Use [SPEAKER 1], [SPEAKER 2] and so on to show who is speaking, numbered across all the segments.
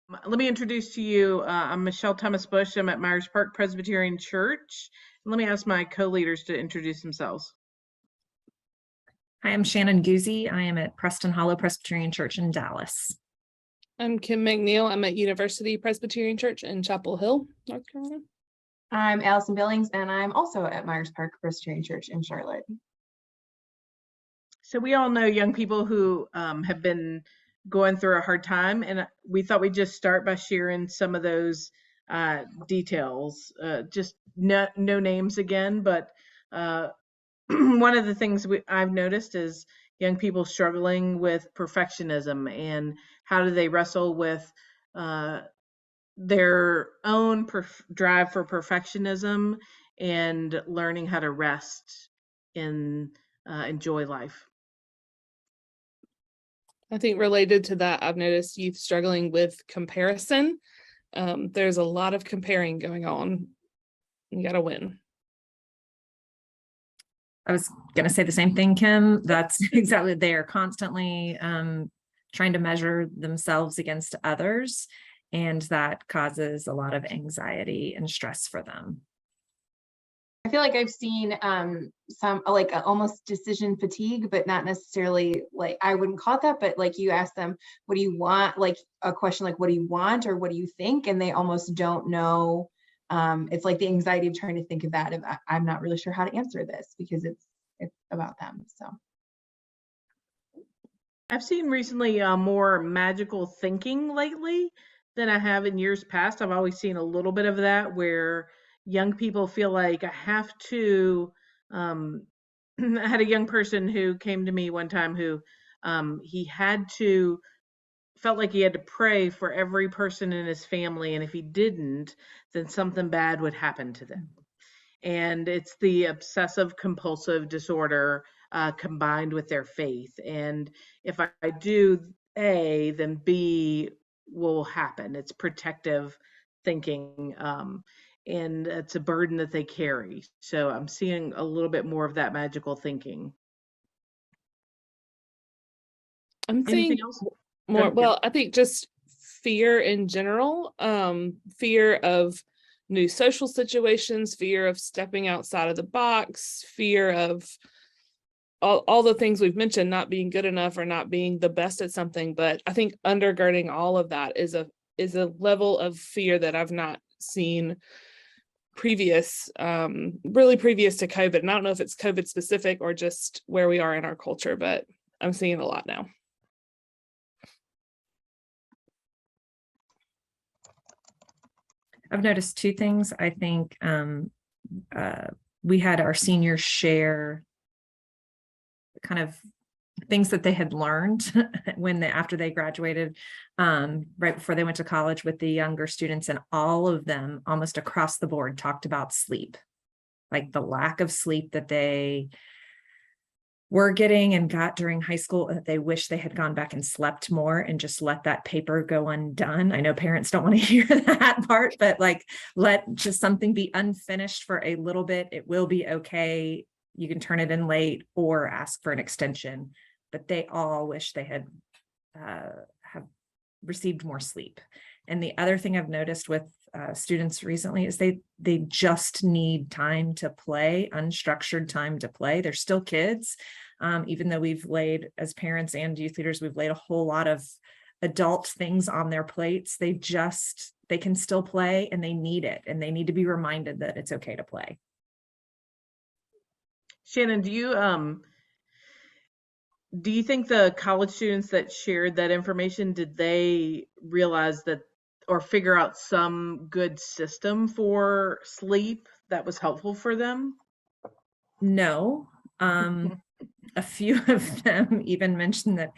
[SPEAKER 1] Let me introduce to you, I'm Michelle Thomas Bush. I'm at Myers Park Presbyterian Church. Let me ask my co-leaders to introduce themselves.
[SPEAKER 2] Hi, I'm Shannon Guzzi. I am at Preston Hollow Presbyterian Church in Dallas.
[SPEAKER 3] I'm Kim McNeil. I'm at University Presbyterian Church in Chapel Hill, North Carolina.
[SPEAKER 4] I'm Allison Billings, and I'm also at Myers Park Presbyterian Church in Charlotte.
[SPEAKER 1] So we all know young people who have been going through a hard time, and we thought we'd just start by sharing some of those details. Just no names again, but one of the things I've noticed is young people struggling with perfectionism and how do they wrestle with their own drive for perfectionism and learning how to rest and enjoy life.
[SPEAKER 3] I think related to that, I've noticed youth struggling with comparison. There's a lot of comparing going on. You got to win.
[SPEAKER 2] I was going to say the same thing, Kim. That's exactly, they are constantly trying to measure themselves against others, and that causes a lot of anxiety and stress for them.
[SPEAKER 4] I feel like I've seen some like almost decision fatigue, but not necessarily like, I wouldn't call it that, but like you ask them, what do you want? Like a question like, what do you want? Or what do you think? And they almost don't know. It's like the anxiety of trying to think of that. If I'm not really sure how to answer this because it's about them. So
[SPEAKER 1] I've seen recently more magical thinking lately than I have in years past. I've always seen a little bit of that where young people feel like I have to. I had a young person who came to me one time who felt like he had to pray for every person in his family, and if he didn't, then something bad would happen to them. And it's the obsessive compulsive disorder combined with their faith. And if I do A, then B will happen. It's protective thinking, and it's a burden that they carry. So I'm seeing a little bit more of that magical thinking.
[SPEAKER 3] I'm seeing more. Well, I think just fear in general, fear of new social situations, fear of stepping outside of the box, fear of all the things we've mentioned, not being good enough or not being the best at something. But I think undergirding all of that is a level of fear that I've not seen really previous to COVID. And I don't know if it's COVID specific or just where we are in our culture, but I'm seeing a lot now.
[SPEAKER 2] I've noticed two things. I think we had our seniors share kind of things that they had learned after they graduated, right before they went to college with the younger students, and all of them almost across the board talked about sleep, like the lack of sleep that they were getting and got during high school, that they wish they had gone back and slept more and just let that paper go undone. I know parents don't want to hear that part, but like, let just something be unfinished for a little bit. It will be okay. You can turn it in late or ask for an extension, but they all wish they had have received more sleep. And the other thing I've noticed with students recently is they just need time to play, unstructured time to play. They're still kids, even though we've laid, as parents and youth leaders, we've laid a whole lot of adult things on their plates. They can still play, and they need it, and they need to be reminded that it's okay to play.
[SPEAKER 1] Shannon, do you think the college students that shared that information, did they realize that or figure out some good system for sleep that was helpful for them?
[SPEAKER 2] No. A few of them even mentioned that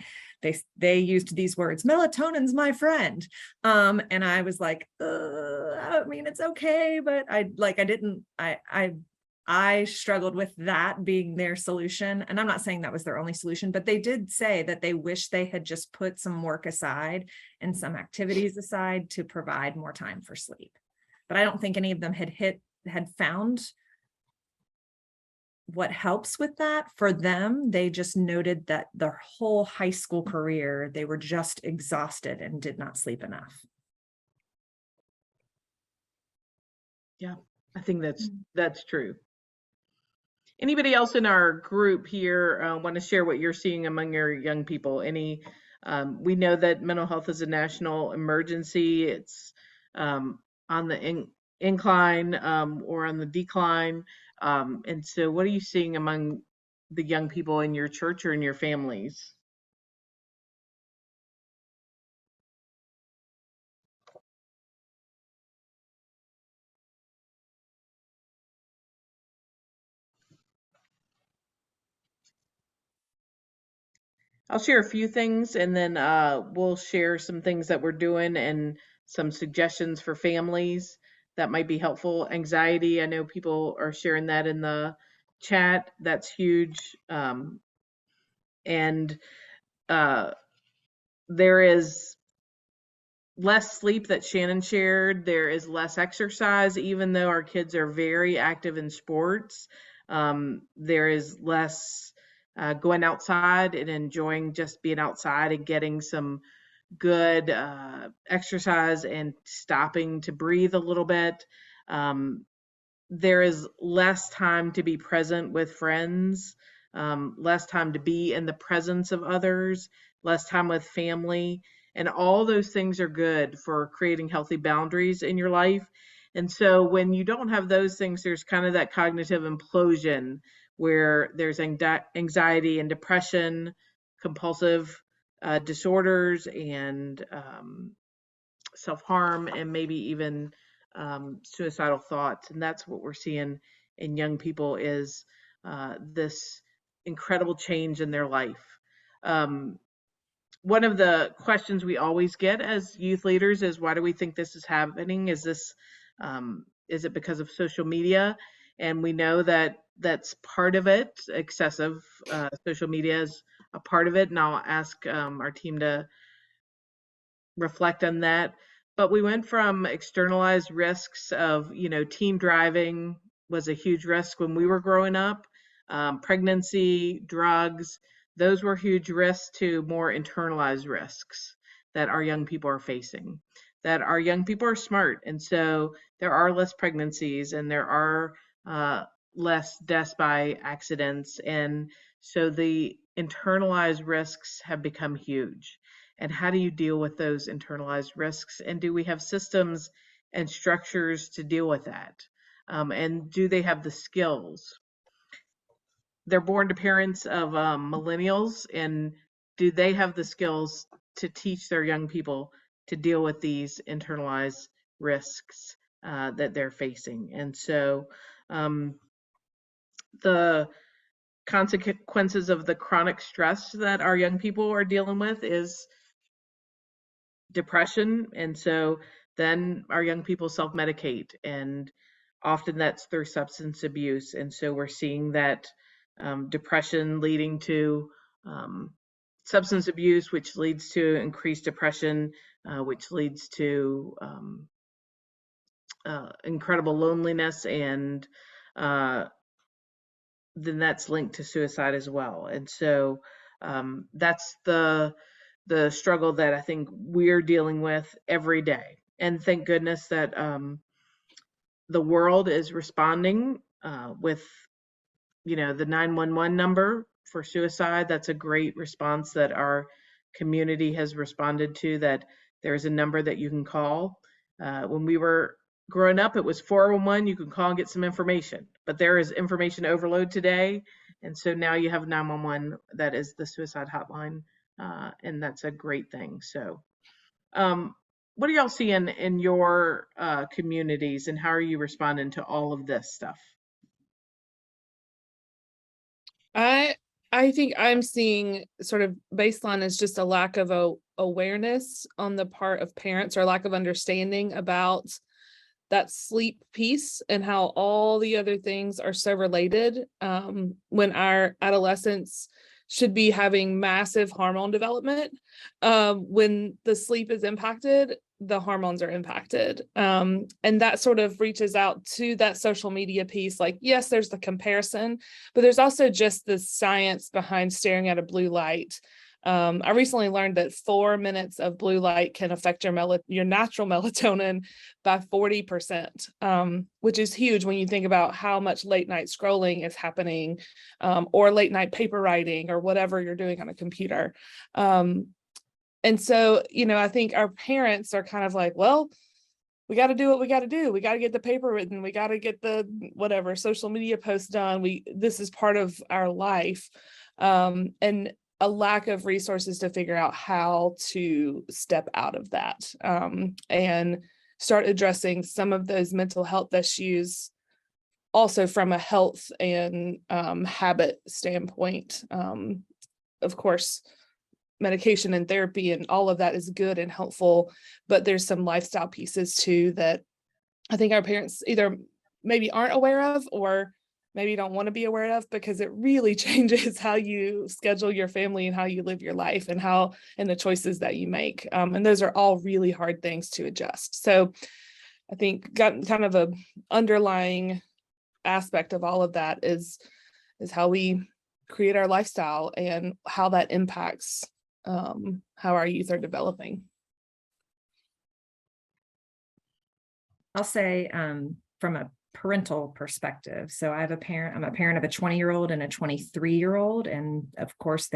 [SPEAKER 2] they used these words, melatonin's my friend. And I was like, I mean, it's okay, but I struggled with that being their solution. And I'm not saying that was their only solution, but they did say that they wish they had just put some work aside and some activities aside to provide more time for sleep. But I don't think any of them had found what helps with that for them. They just noted that their whole high school career, they were just exhausted and did not sleep enough.
[SPEAKER 1] Yeah, I think that's true. Anybody else in our group here want to share what you're seeing among your young people? We know that mental health is a national emergency. It's on the incline or on the decline. And so what are you seeing among the young people in your church or in your families? I'll share a few things and then we'll share some things that we're doing and some suggestions for families that might be helpful. Anxiety, I know people are sharing that in the chat. That's huge. And there is less sleep that Shannon shared. There is less exercise, even though our kids are very active in sports. There is less going outside and enjoying just being outside and getting some good exercise and stopping to breathe a little bit. There is less time to be present with friends, less time to be in the presence of others, less time with family. And all those things are good for creating healthy boundaries in your life. And so when you don't have those things, there's kind of that cognitive implosion where there's anxiety and depression, compulsive disorders, and self-harm, and maybe even suicidal thoughts. And that's what we're seeing in young people is this incredible change in their life. One of the questions we always get as youth leaders is, why do we think this is happening? Is it because of social media? And we know that that's part of it. Excessive social media is a part of it. And I'll ask our team to reflect on that. But we went from externalized risks of, teen driving was a huge risk when we were growing up, pregnancy, drugs, those were huge risks, to more internalized risks that our young people are facing. That our young people are smart, and so there are less pregnancies and there are less deaths by accidents. And so the internalized risks have become huge. And how do you deal with those internalized risks? And do we have systems and structures to deal with that? And do they have the skills? They're born to parents of millennials, and do they have the skills to teach their young people to deal with these internalized risks that they're facing? And so the consequences of the chronic stress that our young people are dealing with is depression. And so then our young people self-medicate, and often that's through substance abuse. And so we're seeing that depression leading to substance abuse, which leads to increased depression, which leads to incredible loneliness, and then that's linked to suicide as well. And so that's the struggle that I think we're dealing with every day. And thank goodness that the world is responding with, the 911 number for suicide. That's a great response that our community has responded to, that there's a number that you can call. When we were growing up, it was 411. You can call and get some information, but there is information overload today. And so now you have 911, that is the suicide hotline. And that's a great thing. So what are y'all seeing in your communities, and how are you responding to all of this stuff?
[SPEAKER 3] I think I'm seeing sort of baseline is just a lack of awareness on the part of parents, or lack of understanding about that sleep piece and how all the other things are so related. When our adolescents should be having massive hormone development, when the sleep is impacted, the hormones are impacted. And that sort of reaches out to that social media piece. Like, yes, there's the comparison, but there's also just the science behind staring at a blue light I recently learned that 4 minutes of blue light can affect your natural melatonin by 40%, which is huge when you think about how much late night scrolling is happening, or late night paper writing or whatever you're doing on a computer. And so, I think our parents are kind of like, well, we got to do what we got to do. We got to get the paper written. We got to get the whatever social media posts done. This is part of our life. And a lack of resources to figure out how to step out of that, and start addressing some of those mental health issues also from a health and habit standpoint. Of course, medication and therapy and all of that is good and helpful, but there's some lifestyle pieces too that I think our parents either maybe aren't aware of or maybe don't want to be aware of, because it really changes how you schedule your family and how you live your life and the choices that you make. And those are all really hard things to adjust. So I think kind of a underlying aspect of all of that is how we create our lifestyle and how that impacts how our youth are developing.
[SPEAKER 2] I'll say from a parental perspective. So I'm a parent of a 20-year-old and a 23-year-old. And of course,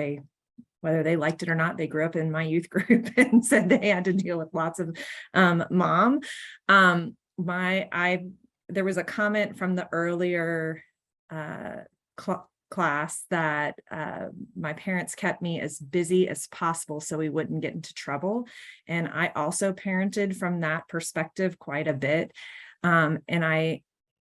[SPEAKER 2] whether they liked it or not, they grew up in my youth group and said they had to deal with lots of mom. There was a comment from the earlier class that my parents kept me as busy as possible so we wouldn't get into trouble. And I also parented from that perspective quite a bit.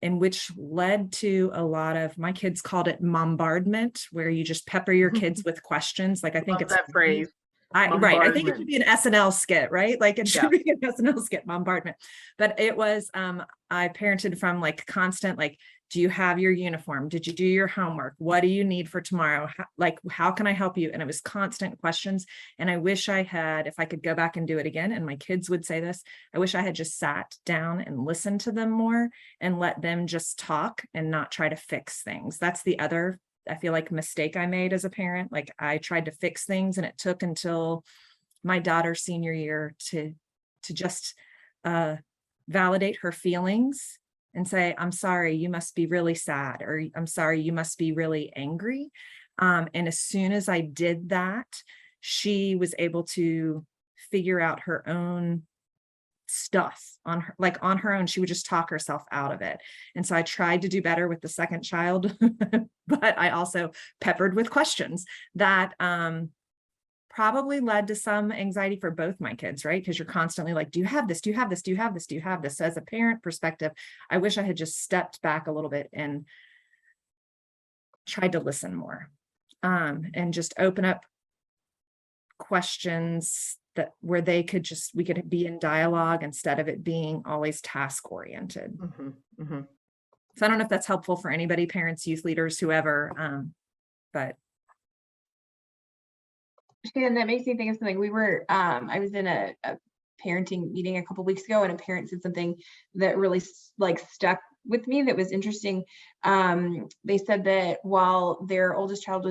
[SPEAKER 2] And which led to a lot of, my kids called it bombardment, where you just pepper your kids with questions. Like, I think it's
[SPEAKER 1] that phrase.
[SPEAKER 2] Right. I think it should be an SNL skit, right? Like it should be an SNL skit, bombardment. But it was, I parented from like constant, like, do you have your uniform? Did you do your homework? What do you need for tomorrow? How can I help you? And it was constant questions. And I wish I had, if I could go back and do it again, and my kids would say this, I wish I had just sat down and listened to them more and let them just talk and not try to fix things. That's the other, I feel like, mistake I made as a parent. Like, I tried to fix things, and it took until my daughter's senior year to just validate her feelings and say, I'm sorry, you must be really sad, or I'm sorry, you must be really angry. And as soon as I did that, she was able to figure out her own stuff on her own. She would just talk herself out of it. And so I tried to do better with the second child, but I also peppered with questions that probably led to some anxiety for both my kids, right? Because you're constantly like, do you have this? Do you have this? Do you have this? Do you have this? So as a parent perspective, I wish I had just stepped back a little bit and tried to listen more, and just open up questions where we could be in dialogue instead of it being always task oriented.
[SPEAKER 1] Mm-hmm, mm-hmm.
[SPEAKER 2] So I don't know if that's helpful for anybody, parents, youth leaders, whoever, but.
[SPEAKER 4] And that makes me think of something. I was in a parenting meeting a couple weeks ago, and a parent said something that really stuck with me that was interesting. They said that while their child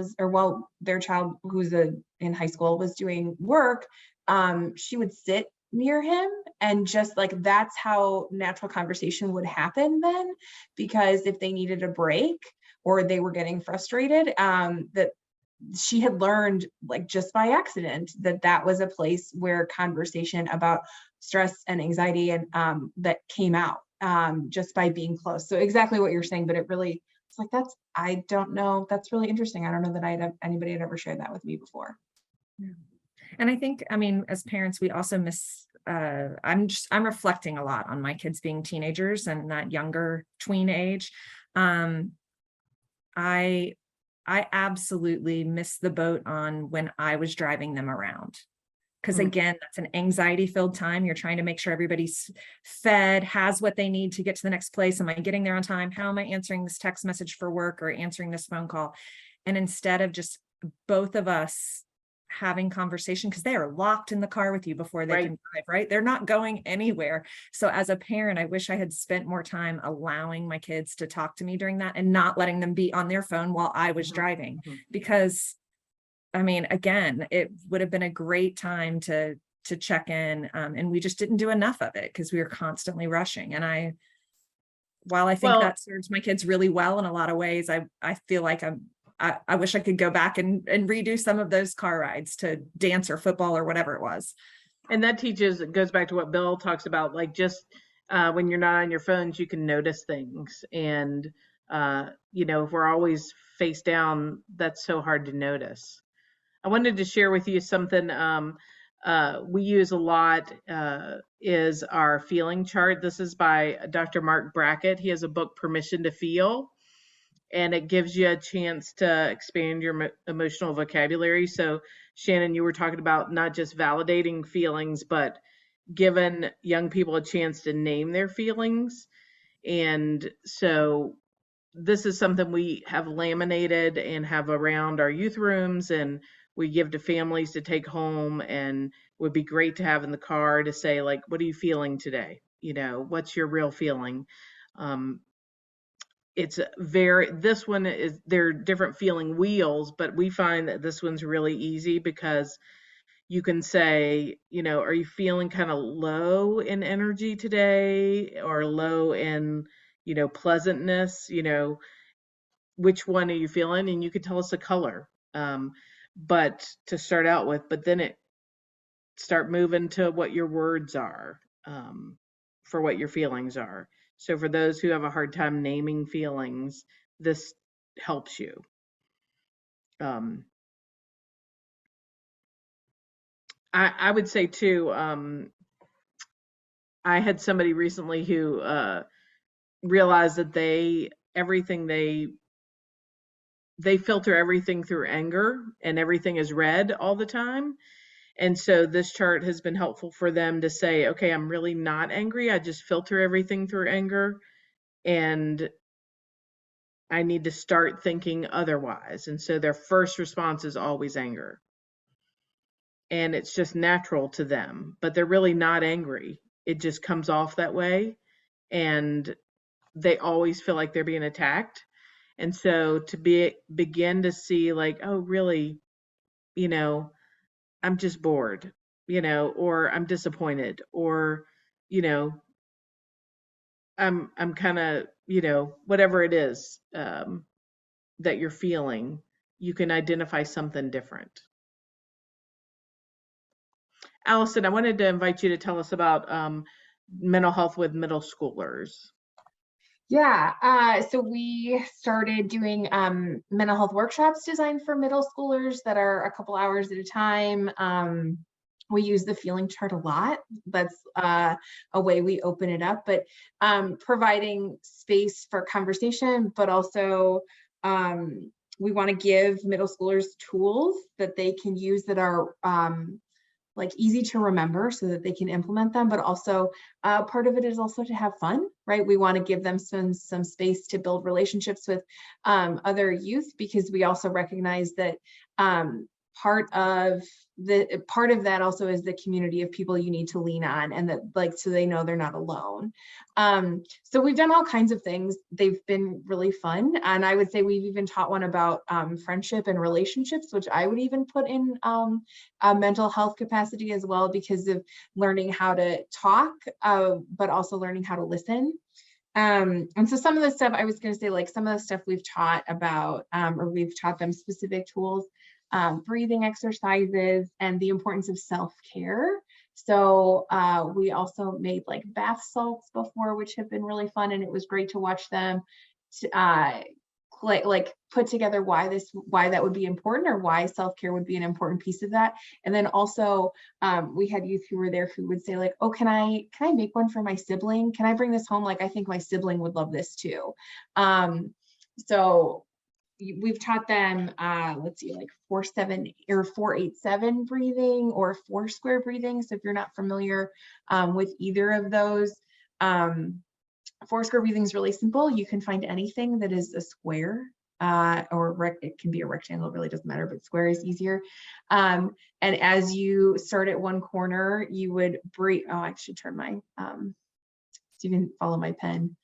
[SPEAKER 4] who's in high school was doing work, she would sit near him, and just like, that's how natural conversation would happen then, because if they needed a break or they were getting frustrated, that she had learned, like, just by accident, that was a place where conversation about stress and anxiety and that came out just by being close. So exactly what you're saying, but it's like, I don't know, that's really interesting. I don't know that anybody had ever shared that with me before.
[SPEAKER 2] Yeah. And I think, as parents, we also I'm reflecting a lot on my kids being teenagers and that younger tween age. I absolutely missed the boat on when I was driving them around. Because again, that's an anxiety-filled time. You're trying to make sure everybody's fed, has what they need to get to the next place. Am I getting there on time? How am I answering this text message for work or answering this phone call? And instead of just both of us having conversation, because they are locked in the car with you before they can drive, right? They're not going anywhere. So as a parent, I wish I had spent more time allowing my kids to talk to me during that and not letting them be on their phone while I was driving, because I mean, again, it would have been a great time to check in, and we just didn't do enough of it because we were constantly rushing. And while I think
[SPEAKER 1] Well,
[SPEAKER 2] that serves my kids really well in a lot of ways, I feel like I wish I could go back and redo some of those car rides to dance or football or whatever it was.
[SPEAKER 1] and that goes back to what Bill talks about, like just when you're not on your phones, you can notice things. And, if we're always face down, that's so hard to notice. I wanted to share with you something we use a lot is our feeling chart. This is by Dr. Mark Brackett. He has a book, Permission to Feel, and it gives you a chance to expand your emotional vocabulary. So, Shannon, you were talking about not just validating feelings, but giving young people a chance to name their feelings. And so this is something we have laminated and have around our youth rooms, and we give to families to take home, and would be great to have in the car to say, like, what are you feeling today? What's your real feeling? This one is, there are different feeling wheels, but we find that this one's really easy because you can say, are you feeling kind of low in energy today, or low in, pleasantness, which one are you feeling? And you could tell us a color. But to start out with, but then start moving to what your words are, for what your feelings are. So for those who have a hard time naming feelings, this helps you. I would say too, I had somebody recently who realized that they filter everything through anger, and everything is red all the time. And so this chart has been helpful for them to say, okay, I'm really not angry. I just filter everything through anger, and I need to start thinking otherwise. And so their first response is always anger. And it's just natural to them, but they're really not angry. It just comes off that way. And they always feel like they're being attacked. And so to begin to see, like, oh, really, I'm just bored, or I'm disappointed, or, I'm kind of, whatever it is that you're feeling, you can identify something different. Allison, I wanted to invite you to tell us about mental health with middle schoolers.
[SPEAKER 4] Yeah, so we started doing mental health workshops designed for middle schoolers that are a couple hours at a time. We use the feeling chart a lot. That's a way we open it up, but providing space for conversation, but also we want to give middle schoolers tools that they can use that are like easy to remember so that they can implement them, but also part of it is also to have fun, right? We want to give them some space to build relationships with other youth, because we also recognize that part of that also is the community of people you need to lean on, and that, like, so they know they're not alone. So we've done all kinds of things. They've been really fun, and I would say we've even taught one about friendship and relationships, which I would even put in a mental health capacity as well, because of learning how to talk, but also learning how to listen. And so some of the stuff I was going to say, like some of the stuff we've taught about, or we've taught them specific tools, breathing exercises, and the importance of self-care. So we also made like bath salts before, which have been really fun, and it was great to watch them like put together why that would be important, or why self-care would be an important piece of that. And then also we had youth who were there who would say, like, oh, can I make one for my sibling? Can I bring this home? Like, I think my sibling would love this too. So we've taught them, let's see, like 4-7 or 4-8-7 breathing, or 4 square breathing. So if you're not familiar with either of those, 4 square breathing is really simple. You can find anything that is a square, or it can be a rectangle, it really doesn't matter, but square is easier. And as you start at one corner, you would breathe. Oh, I should turn my, so you can follow my pen.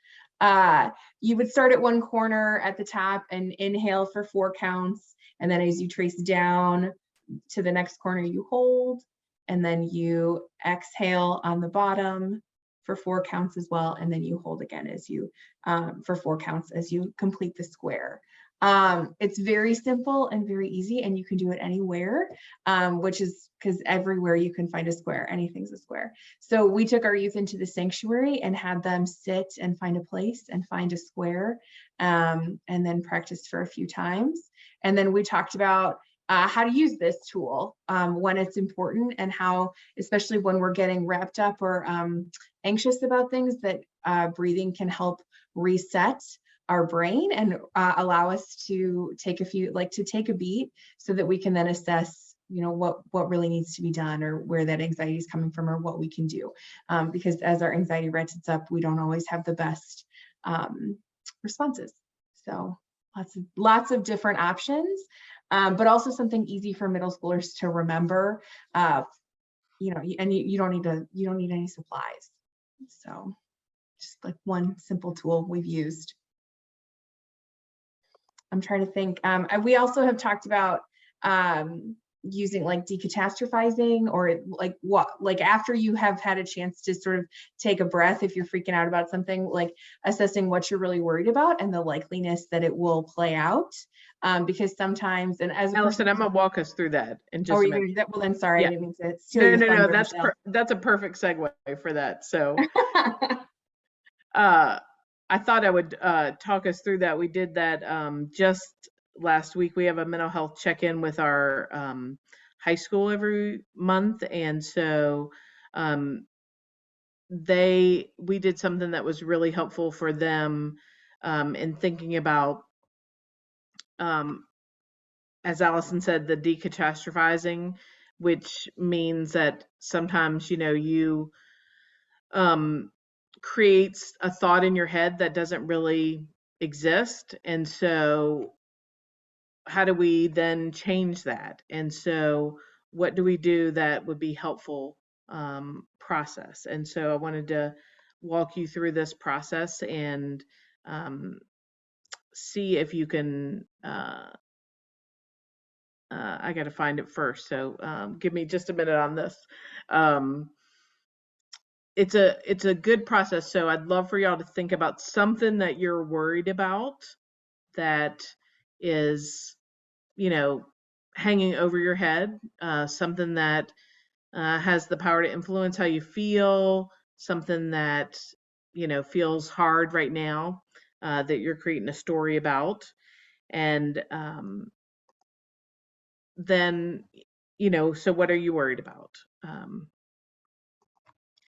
[SPEAKER 4] You would start at one corner at the top and inhale for 4 counts, And then as you trace down to the next corner, you hold, and then you exhale on the bottom for 4 counts as well. And then you hold again as you, for 4 counts as you complete the square. It's very simple and very easy, and you can do it anywhere, which is because everywhere you can find a square, anything's a square. So we took our youth into the sanctuary and had them sit and find a place and find a square, and then practice for a few times. And then we talked about how to use this tool when it's important, and how, especially when we're getting wrapped up or anxious about things, that breathing can help reset our brain and allow us to take a beat, so that we can then assess, what really needs to be done, or where that anxiety is coming from, or what we can do. Because as our anxiety ratchets up, we don't always have the best responses. So lots of different options, but also something easy for middle schoolers to remember. And you don't need any supplies. So just like one simple tool we've used. I'm trying to think. We also have talked about using like decatastrophizing, or like after you have had a chance to sort of take a breath, if you're freaking out about something, like assessing what you're really worried about and the likeliness that it will play out. Because sometimes, and as
[SPEAKER 1] Allison, I'm gonna walk us through that in just
[SPEAKER 4] are
[SPEAKER 1] a
[SPEAKER 4] you
[SPEAKER 1] minute.
[SPEAKER 4] gonna do that? Well, then sorry,
[SPEAKER 1] Yeah.
[SPEAKER 4] I didn't mean to steal your
[SPEAKER 1] No,
[SPEAKER 4] thunder,
[SPEAKER 1] that's a perfect segue for that. So
[SPEAKER 4] Michelle.
[SPEAKER 1] I thought I would talk us through that. We did that just last week. We have a mental health check-in with our high school every month, and so we did something that was really helpful for them in thinking about, as Allison said, the decatastrophizing, which means that sometimes you creates a thought in your head that doesn't really exist. And so how do we then change that? And so what do we do that would be helpful process? And so I wanted to walk you through this process and see if you can, I got to find it first. So give me just a minute on this. It's a good process. So I'd love for y'all to think about something that you're worried about that is, hanging over your head, something that has the power to influence how you feel, something that, feels hard right now, that you're creating a story about. And then, so what are you worried about?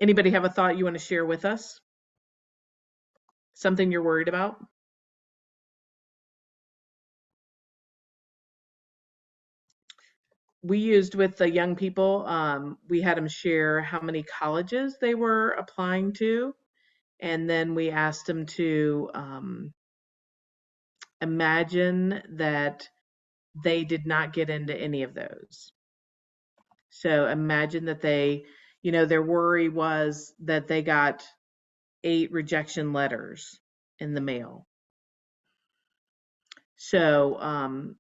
[SPEAKER 1] Anybody have a thought you want to share with us? Something you're worried about? We used with the young people, we had them share how many colleges they were applying to. And then we asked them to imagine that they did not get into any of those. So imagine that their worry was that they got 8 rejection letters in the mail. So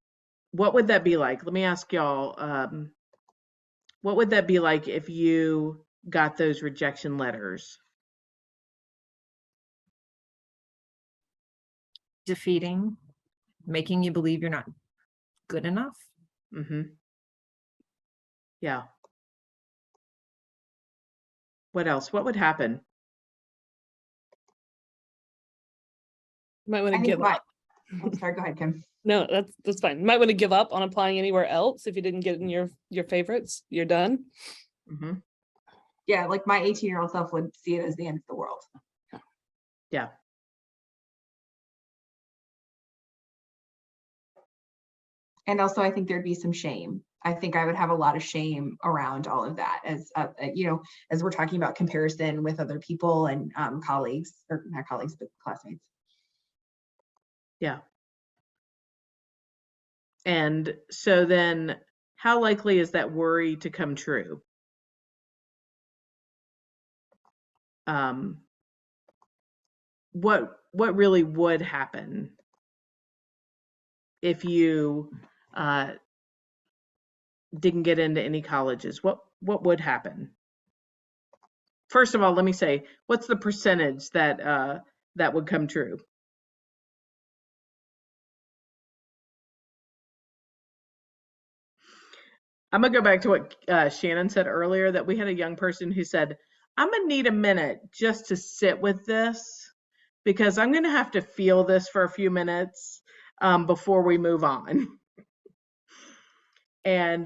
[SPEAKER 1] what would that be like? Let me ask y'all, what would that be like if you got those rejection letters?
[SPEAKER 2] Defeating, making you believe you're not good enough.
[SPEAKER 1] Mm-hmm. Yeah. What else? What would happen?
[SPEAKER 3] You might want to give up.
[SPEAKER 4] I'm sorry, go ahead, Kim.
[SPEAKER 3] No, that's fine. You might want to give up on applying anywhere else if you didn't get in your favorites. You're done.
[SPEAKER 1] Mm-hmm.
[SPEAKER 4] Yeah, like my 18-year-old self would see it as the end of the world.
[SPEAKER 1] Yeah.
[SPEAKER 4] And also, I think there'd be some shame. I think I would have a lot of shame around all of that, as as we're talking about comparison with other people and colleagues, or not colleagues, but classmates.
[SPEAKER 1] Yeah. And so then how likely is that worry to come true? What really would happen if you didn't get into any colleges, what would happen? First of all, let me say, what's the percentage that that would come true? I'm gonna go back to what Shannon said earlier, that we had a young person who said, I'm gonna need a minute just to sit with this because I'm gonna have to feel this for a few minutes before we move on. And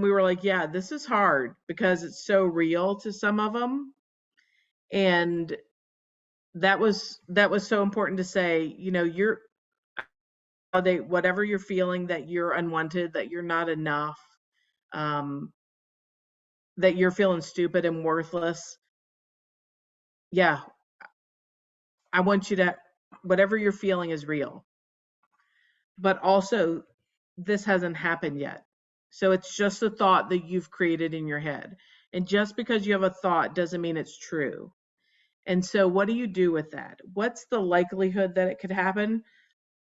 [SPEAKER 1] we were like, yeah, this is hard because it's so real to some of them. And that was so important to say, you know, whatever you're feeling, that you're unwanted, that you're not enough, um, that you're feeling stupid and worthless. Yeah, I want you to, whatever you're feeling is real. But also, this hasn't happened yet. So it's just a thought that you've created in your head. And just because you have a thought doesn't mean it's true. And so what do you do with that? What's the likelihood that it could happen?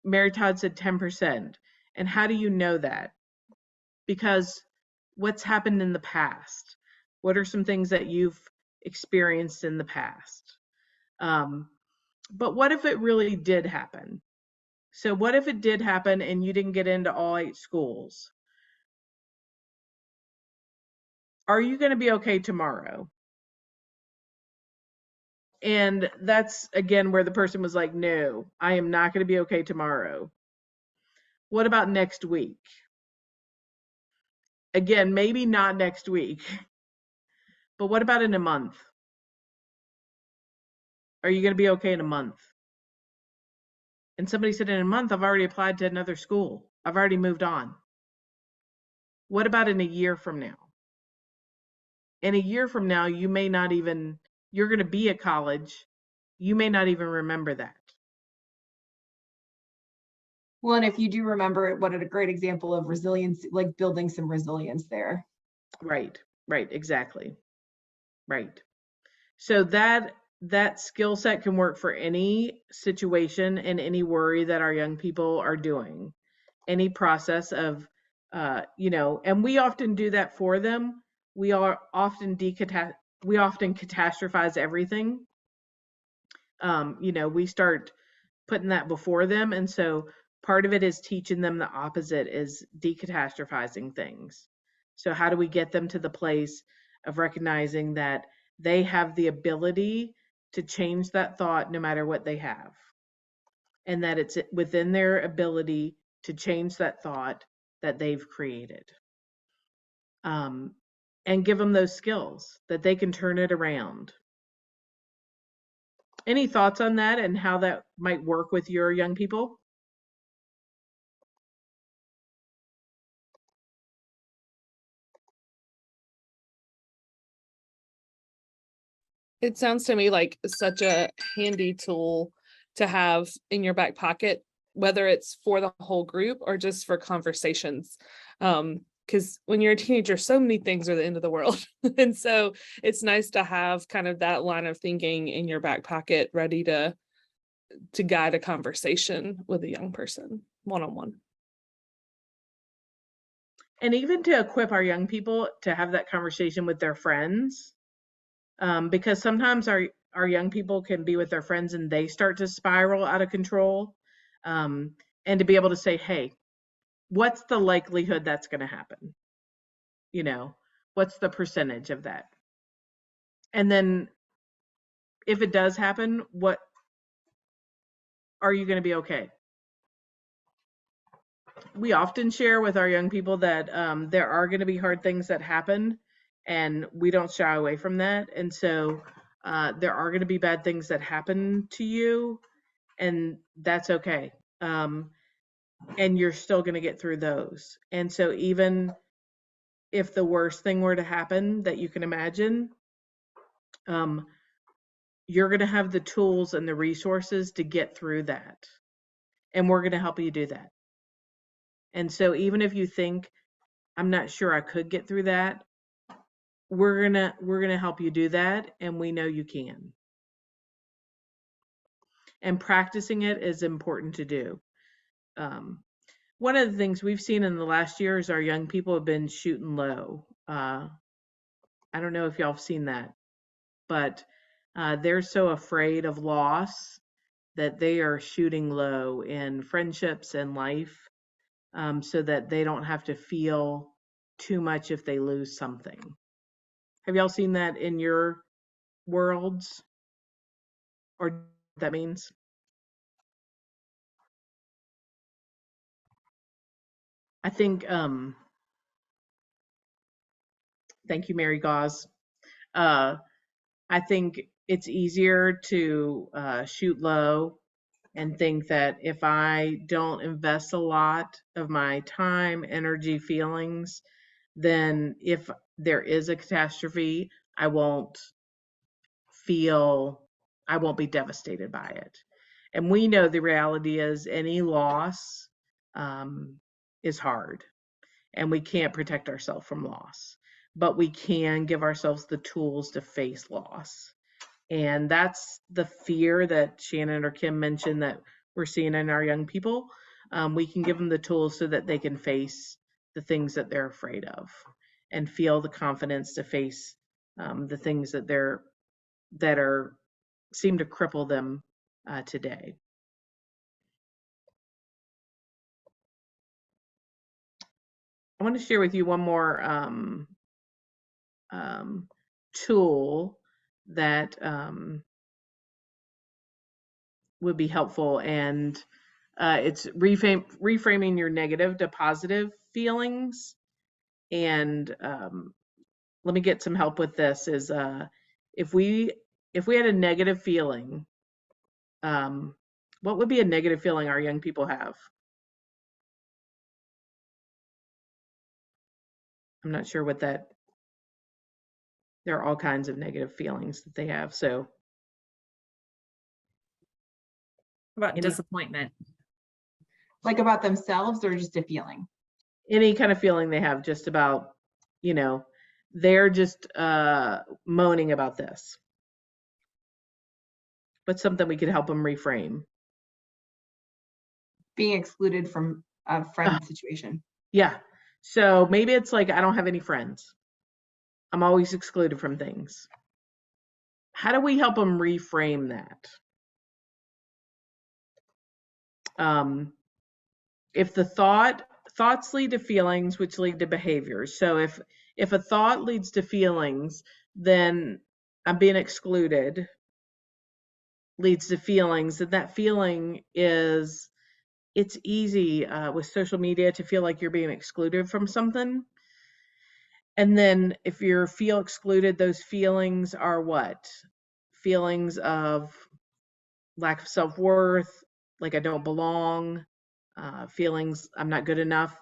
[SPEAKER 1] Mary Todd said 10%. And how do you know that? Because what's happened in the past? What are some things that you've experienced in the past? But what if it really did happen? So what if it did happen and you didn't get into all 8 schools? Are you going to be okay tomorrow? And that's again where the person was like, no, I am not going to be okay tomorrow. What about next week? Again, maybe not next week, but what about in a month? Are you going to be okay in a month? And somebody said, in a month, I've already applied to another school. I've already moved on. What about in a year from now? In a year from now, you may not even, you're going to be at college. You may not even remember that.
[SPEAKER 4] Well, and if you do remember, what a great example of resilience, like building some resilience there.
[SPEAKER 1] Right, exactly. Right. So that skill set can work for any situation and any worry that our young people are doing. Any process of, and we often do that for them. We often catastrophize everything. We start putting that before them. And so part of it is teaching them the opposite, is decatastrophizing things. So how do we get them to the place of recognizing that they have the ability to change that thought no matter what they have? And that it's within their ability to change that thought that they've created. And give them those skills that they can turn it around. Any thoughts on that and how that might work with your young people?
[SPEAKER 3] It sounds to me like such a handy tool to have in your back pocket, whether it's for the whole group or just for conversations. Because when you're a teenager, so many things are the end of the world. And so it's nice to have kind of that line of thinking in your back pocket, ready to guide a conversation with a young person one-on-one.
[SPEAKER 1] And even to equip our young people to have that conversation with their friends. Because sometimes our young people can be with their friends and they start to spiral out of control. And to be able to say, hey, what's the likelihood that's going to happen? What's the percentage of that? And then if it does happen, what are you going to be okay? We often share with our young people that there are going to be hard things that happen, and we don't shy away from that. And so there are going to be bad things that happen to you, and that's okay. And you're still going to get through those. And so even if the worst thing were to happen that you can imagine, you're going to have the tools and the resources to get through that. And we're going to help you do that. And so even if you think, I'm not sure I could get through that, we're going to help you do that, and we know you can. And practicing it is important to do. one of the things we've seen in the last year is our young people have been shooting low. I don't know if y'all have seen that, but they're so afraid of loss that they are shooting low in friendships and life, so that they don't have to feel too much if they lose something. Have y'all seen that in your worlds? Or what that means? I think, thank you, Mary Gauze. Uh, I think it's easier to shoot low and think that if I don't invest a lot of my time, energy, feelings, then if there is a catastrophe, I won't be devastated by it. And we know the reality is any loss is hard, and we can't protect ourselves from loss, but we can give ourselves the tools to face loss. And that's the fear that Shannon or Kim mentioned that we're seeing in our young people. We can give them the tools so that they can face the things that they're afraid of and feel the confidence to face the things that are seem to cripple them today. I want to share with you one more tool that would be helpful, and it's reframing your negative to positive feelings. And let me get some help with this. Is if we had a negative feeling, what would be a negative feeling our young people have? I'm not sure what that. There are all kinds of negative feelings that they have. So,
[SPEAKER 2] About disappointment?
[SPEAKER 4] Like about themselves or just a feeling?
[SPEAKER 1] Any kind of feeling they have just about, they're just moaning about this. But something we could help them reframe.
[SPEAKER 4] Being excluded from a friend situation.
[SPEAKER 1] Yeah. So maybe it's like, I don't have any friends. I'm always excluded from things. How do we help them reframe that? If the thoughts lead to feelings, which lead to behaviors. So if a thought leads to feelings, then I'm being excluded leads to feelings, and that feeling is, it's easy with social media to feel like you're being excluded from something. And then if you feel excluded, those feelings are what? Feelings of lack of self-worth, like I don't belong, feelings I'm not good enough.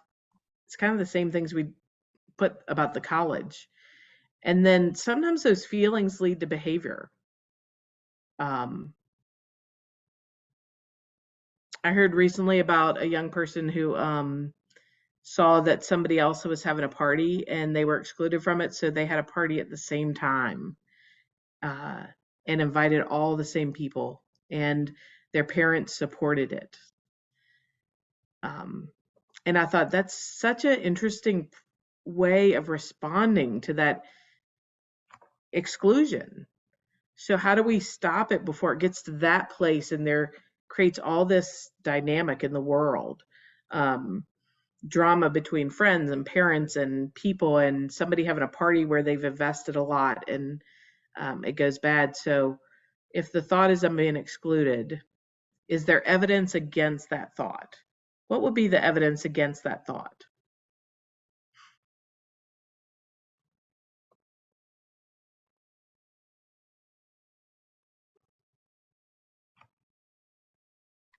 [SPEAKER 1] It's kind of the same things we put about the college. And then sometimes those feelings lead to behavior. I heard recently about a young person who saw that somebody else was having a party and they were excluded from it. So they had a party at the same time and invited all the same people, and their parents supported it. And I thought that's such an interesting way of responding to that exclusion. So how do we stop it before it gets to that place and there creates all this dynamic in the world? Drama between friends and parents and people, and somebody having a party where they've invested a lot and it goes bad. So if the thought is I'm being excluded, is there evidence against that thought? What would be the evidence against that thought?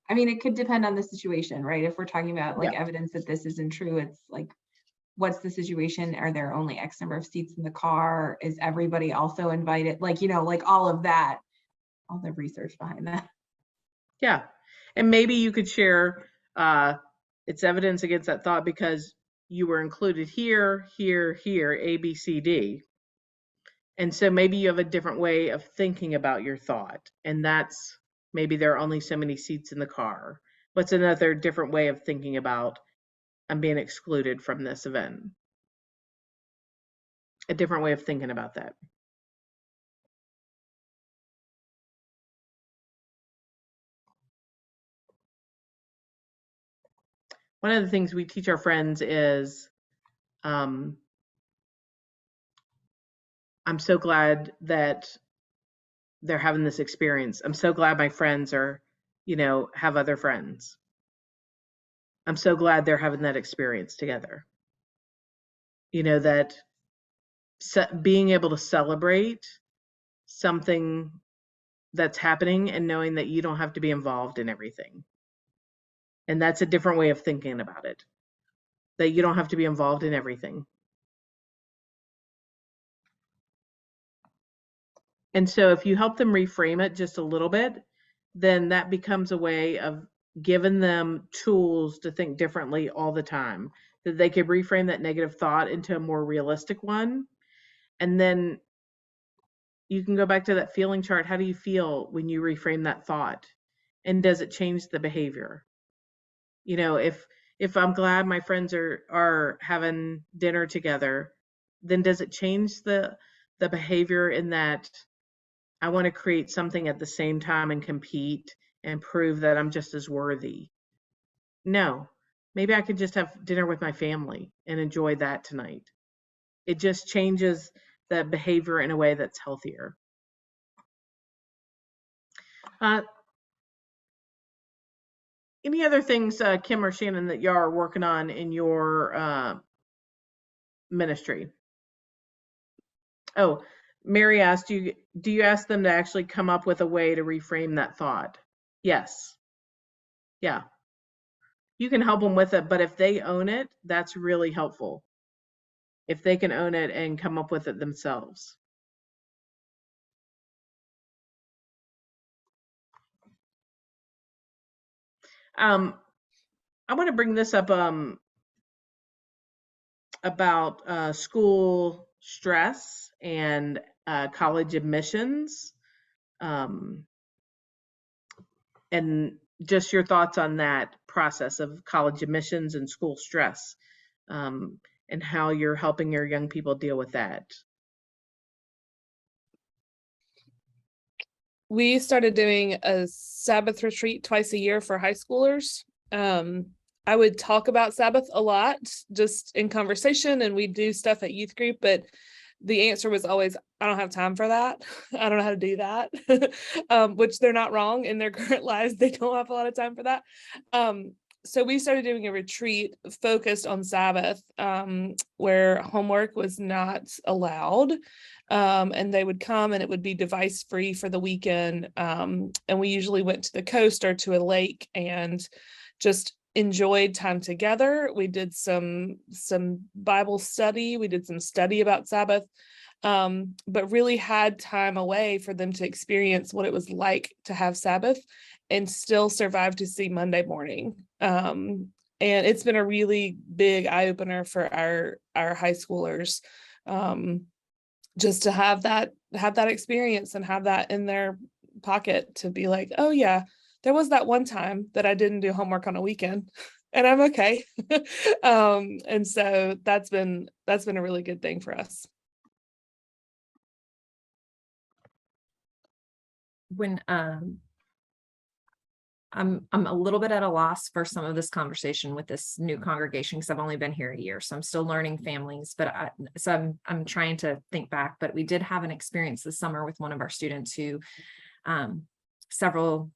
[SPEAKER 4] I mean, it could depend on the situation, right? If we're talking about like
[SPEAKER 1] Yeah.
[SPEAKER 4] evidence that this isn't true, it's like, what's the situation? Are there only X number of seats in the car? Is everybody also invited? Like, like all of that, all the research behind that.
[SPEAKER 1] Yeah. And maybe you could share it's evidence against that thought because you were included here, here, here, A, B, C, D. And so maybe you have a different way of thinking about your thought. And that's maybe there are only so many seats in the car. What's another different way of thinking about I'm being excluded from this event. A different way of thinking about that. One of the things we teach our friends is, I'm so glad that they're having this experience. I'm so glad my friends are, have other friends. I'm so glad they're having that experience together. That being able to celebrate something that's happening and knowing that you don't have to be involved in everything. And that's a different way of thinking about it, that you don't have to be involved in everything. And so if you help them reframe it just a little bit, then that becomes a way of giving them tools to think differently all the time, that they could reframe that negative thought into a more realistic one. And then you can go back to that feeling chart. How do you feel when you reframe that thought? And does it change the behavior? If I'm glad my friends are having dinner together, then does it change the behavior in that I want to create something at the same time and compete and prove that I'm just as worthy? No. Maybe I could just have dinner with my family and enjoy that tonight. It just changes the behavior in a way that's healthier. Any other things, Kim or Shannon, that y'all are working on in your ministry? Oh, Mary asked, do you ask them to actually come up with a way to reframe that thought? Yes. Yeah. You can help them with it, but if they own it, that's really helpful. If they can own it and come up with it themselves. I want to bring this up about school stress and college admissions, and just your thoughts on that process of college admissions and school stress, and how you're helping your young people deal with that.
[SPEAKER 3] We started doing a Sabbath retreat twice a year for high schoolers. I would talk about Sabbath a lot just in conversation, and we'd do stuff at youth group, but the answer was always, I don't have time for that. I don't know how to do that, which they're not wrong in their current lives. They don't have a lot of time for that. So we started doing a retreat focused on Sabbath, where homework was not allowed. And they would come and it would be device free for the weekend. And we usually went to the coast or to a lake and just enjoyed time together. We did some Bible study. We did some study about Sabbath, but really had time away for them to experience what it was like to have Sabbath and still survive to see Monday morning. And it's been a really big eye opener for our high schoolers, just to have that experience and have that in their pocket to be like, oh yeah, there was that one time that I didn't do homework on a weekend and I'm okay. And so that's been a really good thing for us.
[SPEAKER 2] When I'm a little bit at a loss for some of this conversation with this new congregation because I've only been here a year, so I'm still learning families. But I'm trying to think back. But we did have an experience this summer with one of our students who several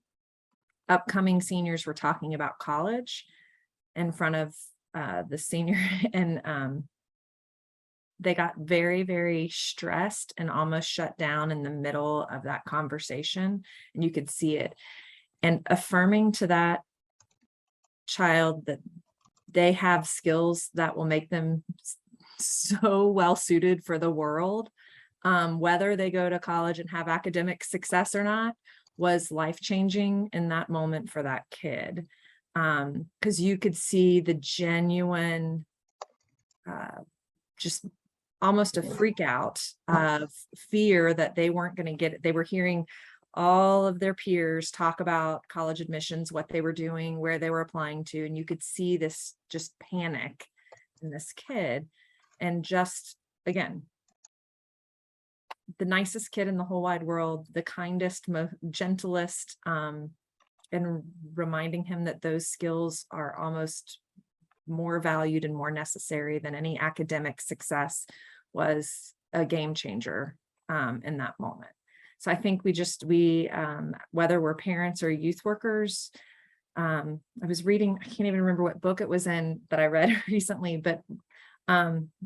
[SPEAKER 2] upcoming seniors were talking about college in front of the senior, and they got very, very stressed and almost shut down in the middle of that conversation, and you could see it. And affirming to that child that they have skills that will make them so well suited for the world, whether they go to college and have academic success or not, was life-changing in that moment for that kid. Because you could see the genuine, just almost a freak out of fear that they weren't going to get it. They were hearing all of their peers talk about college admissions, what they were doing, where they were applying to, and you could see this just panic in this kid. And just, again, the nicest kid in the whole wide world, the kindest, most gentlest, and reminding him that those skills are almost more valued and more necessary than any academic success was a game changer in that moment. So I think we whether we're parents or youth workers, I was reading, I can't even remember what book it was in that I read recently, but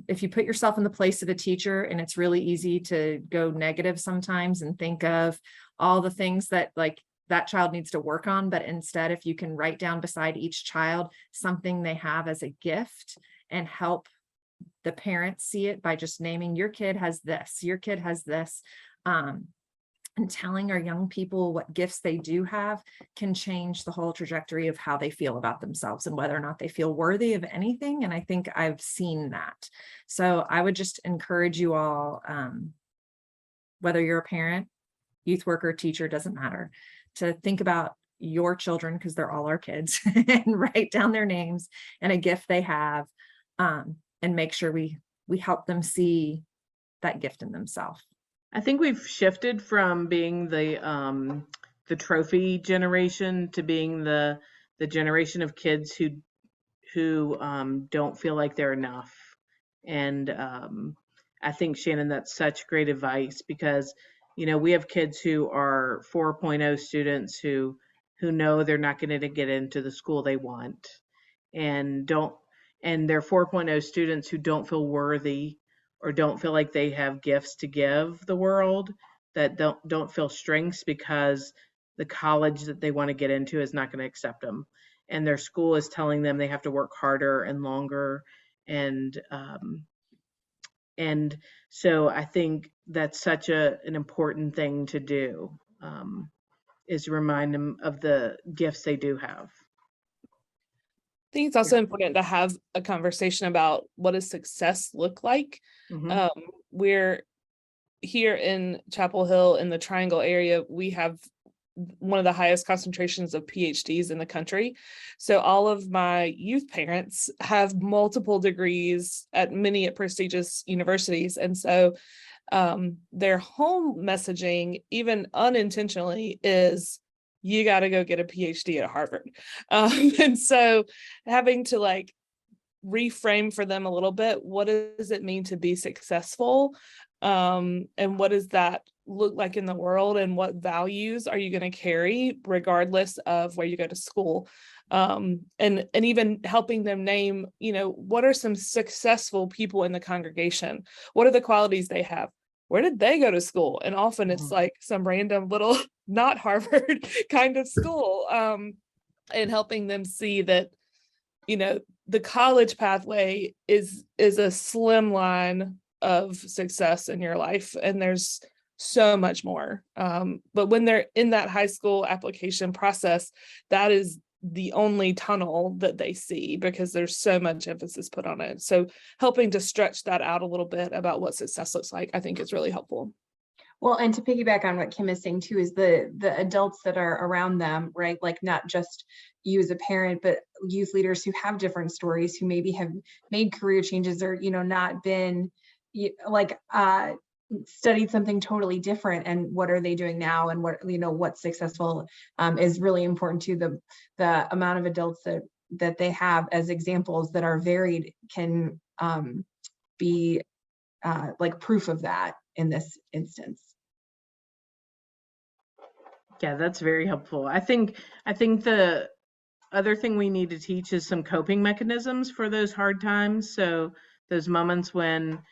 [SPEAKER 2] if you put yourself in the place of a teacher, and it's really easy to go negative sometimes and think of all the things that like that child needs to work on, but instead, if you can write down beside each child something they have as a gift and help the parents see it by just naming your kid has this, your kid has this, and telling our young people what gifts they do have can change the whole trajectory of how they feel about themselves and whether or not they feel worthy of anything. And I think I've seen that. So I would just encourage you all, whether you're a parent, youth worker, teacher, doesn't matter, to think about your children, because they're all our kids, and write down their names and a gift they have, and make sure we help them see that gift in themselves.
[SPEAKER 1] I think we've shifted from being the trophy generation to being the generation of kids who don't feel like they're enough. And I think, Shannon, that's such great advice, because we have kids who are 4.0 students who know they're not going to get into the school they want, and they're 4.0 students who don't feel worthy or don't feel like they have gifts to give the world, that don't feel strengths because the college that they want to get into is not going to accept them, and their school is telling them they have to work harder and longer. And so I think that's such an important thing to do, is remind them of the gifts they do have.
[SPEAKER 3] I think it's also important to have a conversation about what does success look like. We're here in Chapel Hill in the Triangle area, we have one of the highest concentrations of PhDs in the country. So all of my youth parents have multiple degrees at many prestigious universities. And so their home messaging, even unintentionally, is you got to go get a PhD at Harvard. And so having to like reframe for them a little bit, what does it mean to be successful? And what does that look like in the world, and what values are you going to carry regardless of where you go to school? And even helping them name, what are some successful people in the congregation? What are the qualities they have? Where did they go to school? And often it's like some random little not Harvard kind of school, and helping them see that, the college pathway is a slim line of success in your life, and there's so much more. But when they're in that high school application process, that is the only tunnel that they see, because there's so much emphasis put on it. So helping to stretch that out a little bit about what success looks like, I think is really helpful.
[SPEAKER 4] Well, and to piggyback on what Kim is saying too, is the adults that are around them, right? Like not just you as a parent, but youth leaders who have different stories, who maybe have made career changes, or, not been studied something totally different, and what are they doing now, and what's successful, is really important to the amount of adults that they have as examples that are varied, can be like proof of that in this instance.
[SPEAKER 1] Yeah, that's very helpful. I think the other thing we need to teach is some coping mechanisms for those hard times. So those moments when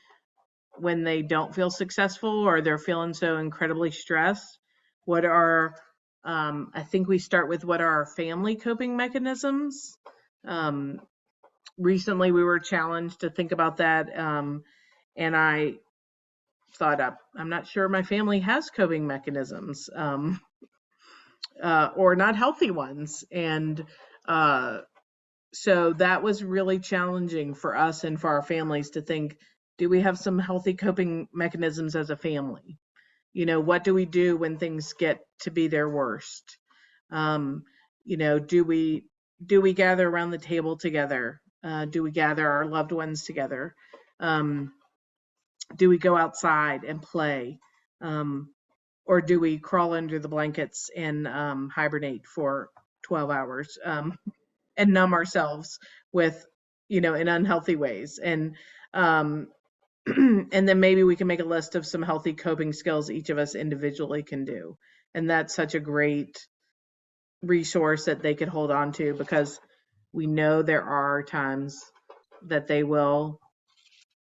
[SPEAKER 1] they don't feel successful, or they're feeling so incredibly stressed, I think we start with what are our family coping mechanisms. Recently we were challenged to think about that, and I thought I'm not sure my family has coping mechanisms, or not healthy ones. And so that was really challenging for us and for our families to think, do we have some healthy coping mechanisms as a family? What do we do when things get to be their worst? Do we gather around the table together? Do we gather our loved ones together? Do we go outside and play? Or do we crawl under the blankets and hibernate for 12 hours and numb ourselves with, in unhealthy ways? And and then maybe we can make a list of some healthy coping skills each of us individually can do. And that's such a great resource that they could hold on to, because we know there are times that they will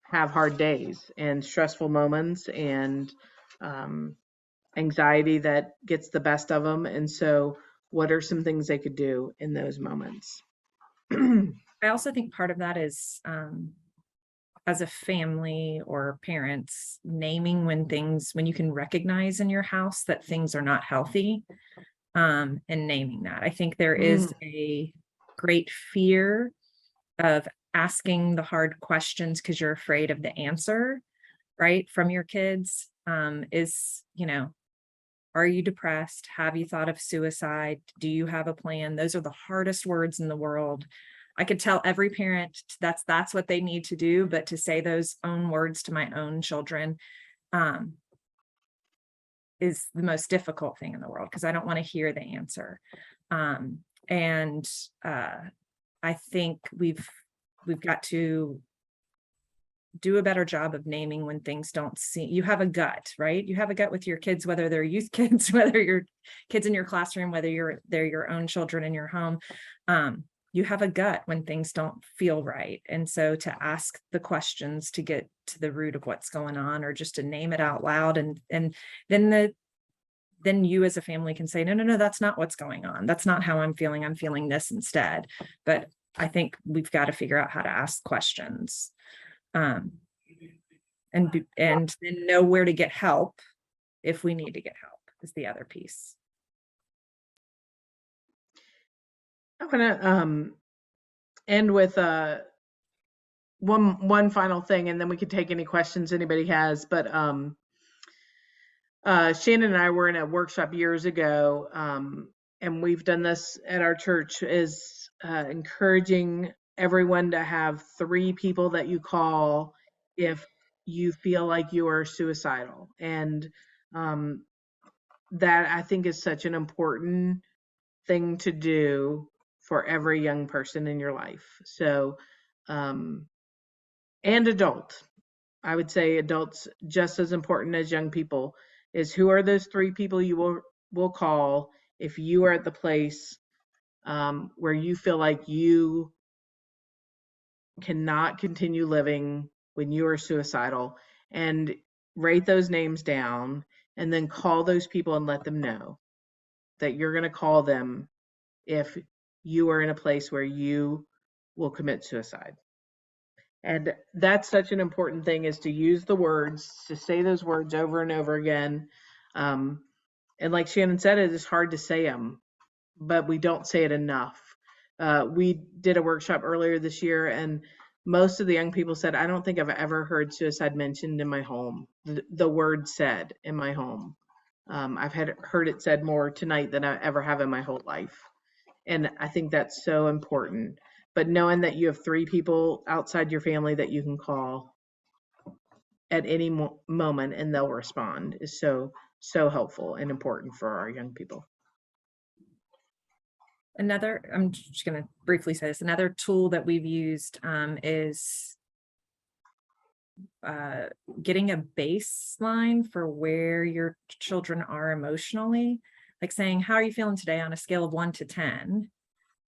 [SPEAKER 1] have hard days and stressful moments and anxiety that gets the best of them. And so what are some things they could do in those moments?
[SPEAKER 2] I also think part of that is as a family or parents, naming when you can recognize in your house that things are not healthy, and naming that. I think there is a great fear of asking the hard questions because you're afraid of the answer, right, from your kids. Are you depressed? Have you thought of suicide? Do you have a plan? Those are the hardest words in the world. I could tell every parent that's what they need to do, but to say those own words to my own children is the most difficult thing in the world, because I don't want to hear the answer. I think we've got to do a better job of naming when things don't seem. You have a gut, right? You have a gut with your kids, whether they're youth kids, whether you're kids in your classroom, whether they're your own children in your home. You have a gut when things don't feel right. And so to ask the questions to get to the root of what's going on, or just to name it out loud, and then you as a family can say, no, that's not what's going on. That's not how I'm feeling. I'm feeling this instead. But I think we've got to figure out how to ask questions. And then know where to get help if we need to get help is the other piece.
[SPEAKER 1] I'm gonna end with one final thing, and then we could take any questions anybody has. But Shannon and I were in a workshop years ago, and we've done this at our church, is encouraging everyone to have 3 people that you call if you feel like you are suicidal. And that, I think, is such an important thing to do for every young person in your life. So, and adult, I would say adults just as important as young people, is who are those 3 people you will call if you are at the place where you feel like you cannot continue living when you are suicidal, and write those names down, and then call those people and let them know that you're going to call them if you are in a place where you will commit suicide. And that's such an important thing, is to use the words, to say those words over and over again. And like Shannon said, it is hard to say them, but we don't say it enough. We did a workshop earlier this year, and most of the young people said, I don't think I've ever heard suicide mentioned in my home, the word said in my home. I've heard it said more tonight than I ever have in my whole life. And I think that's so important. But knowing that you have 3 people outside your family that you can call at any moment and they'll respond is so helpful and important for our young people.
[SPEAKER 2] I'm just going to briefly say this, another tool that we've used is getting a baseline for where your children are emotionally, like saying, how are you feeling today on a scale of 1 to 10?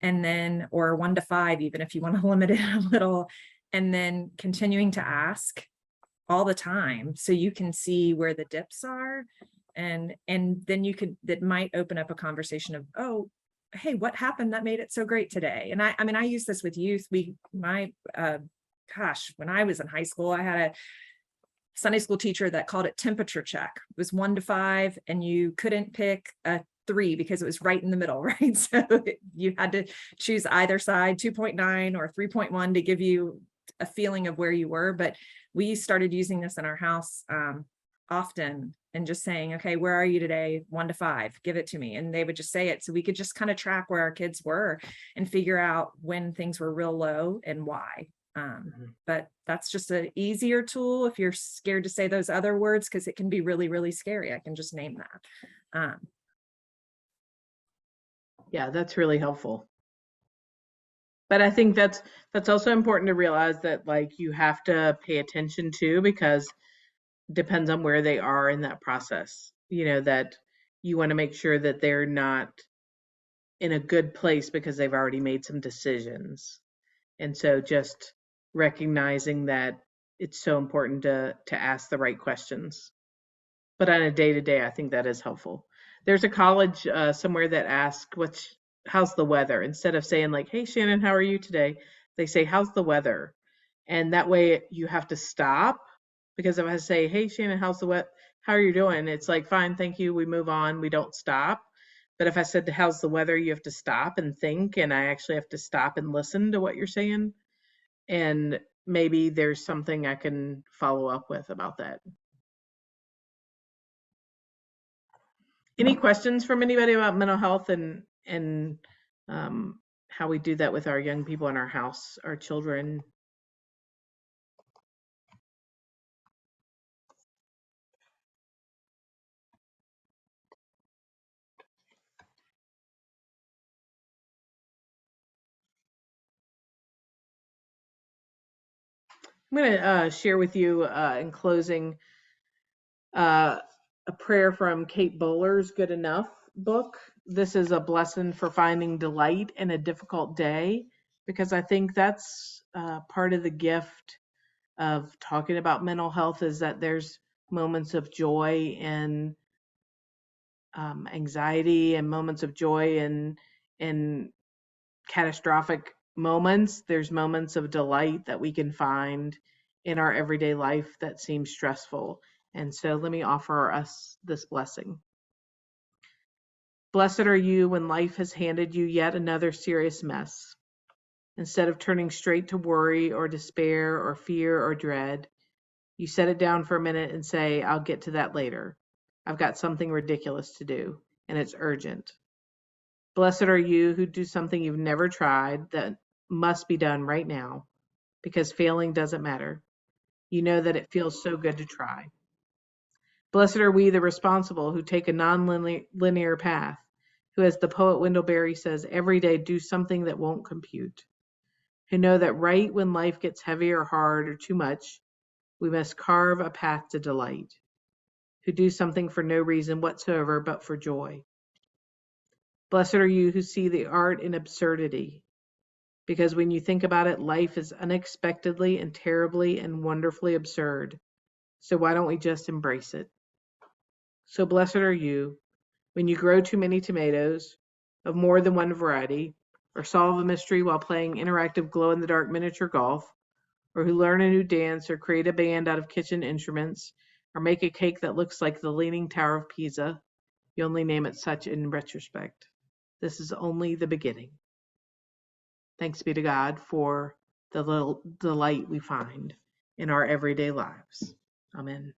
[SPEAKER 2] And then, or 1 to 5, even if you want to limit it a little, and then continuing to ask all the time so you can see where the dips are. And then that might open up a conversation of, oh, hey, what happened that made it so great today? And I mean, I use this with youth. When I was in high school, I had a Sunday school teacher that called it temperature check. It was 1 to 5, and you couldn't pick a 3 because it was right in the middle, right? So you had to choose either side, 2.9 or 3.1, to give you a feeling of where you were. But we started using this in our house often and just saying, okay, where are you today? 1 to 5, give it to me. And they would just say it. So we could just kind of track where our kids were and figure out when things were real low and why. But that's just an easier tool if you're scared to say those other words, because it can be really, really scary. I can just name that.
[SPEAKER 1] Yeah, that's really helpful. But I think that's also important to realize that like you have to pay attention to, because it depends on where they are in that process. You know, that you want to make sure that they're not in a good place because they've already made some decisions. And so just recognizing that it's so important to ask the right questions. But on a day-to-day, I think that is helpful. There's a college somewhere that asks, how's the weather? Instead of saying like, hey, Shannon, how are you today? They say, how's the weather? And that way you have to stop, because if I say, hey, Shannon, how's the weather? How are you doing? It's like, fine, thank you. We move on. We don't stop. But if I said, how's the weather? You have to stop and think. And I actually have to stop and listen to what you're saying. And maybe there's something I can follow up with about that. Any questions from anybody about mental health and how we do that with our young people in our house, our children? I'm going to share with you in closing a prayer from Kate Bowler's Good Enough book. This is a blessing for finding delight in a difficult day, because I think that's part of the gift of talking about mental health, is that there's moments of joy and anxiety, and moments of joy and catastrophic moments. There's moments of delight that we can find in our everyday life that seems stressful. And so let me offer us this blessing. Blessed are you when life has handed you yet another serious mess. Instead of turning straight to worry or despair or fear or dread, you set it down for a minute and say, I'll get to that later. I've got something ridiculous to do, and it's urgent. Blessed are you who do something you've never tried that must be done right now, because failing doesn't matter. You know that it feels so good to try. Blessed are we, the responsible, who take a non-linear path, who, as the poet Wendell Berry says, every day do something that won't compute, who know that right when life gets heavy or hard or too much, we must carve a path to delight, who do something for no reason whatsoever but for joy. Blessed are you who see the art in absurdity, because when you think about it, life is unexpectedly and terribly and wonderfully absurd. So why don't we just embrace it? So blessed are you when you grow too many tomatoes of more than one variety, or solve a mystery while playing interactive glow-in-the-dark miniature golf, or who learn a new dance or create a band out of kitchen instruments, or make a cake that looks like the Leaning Tower of Pisa. You only name it such in retrospect. This is only the beginning. Thanks be to God for the little delight we find in our everyday lives. Amen.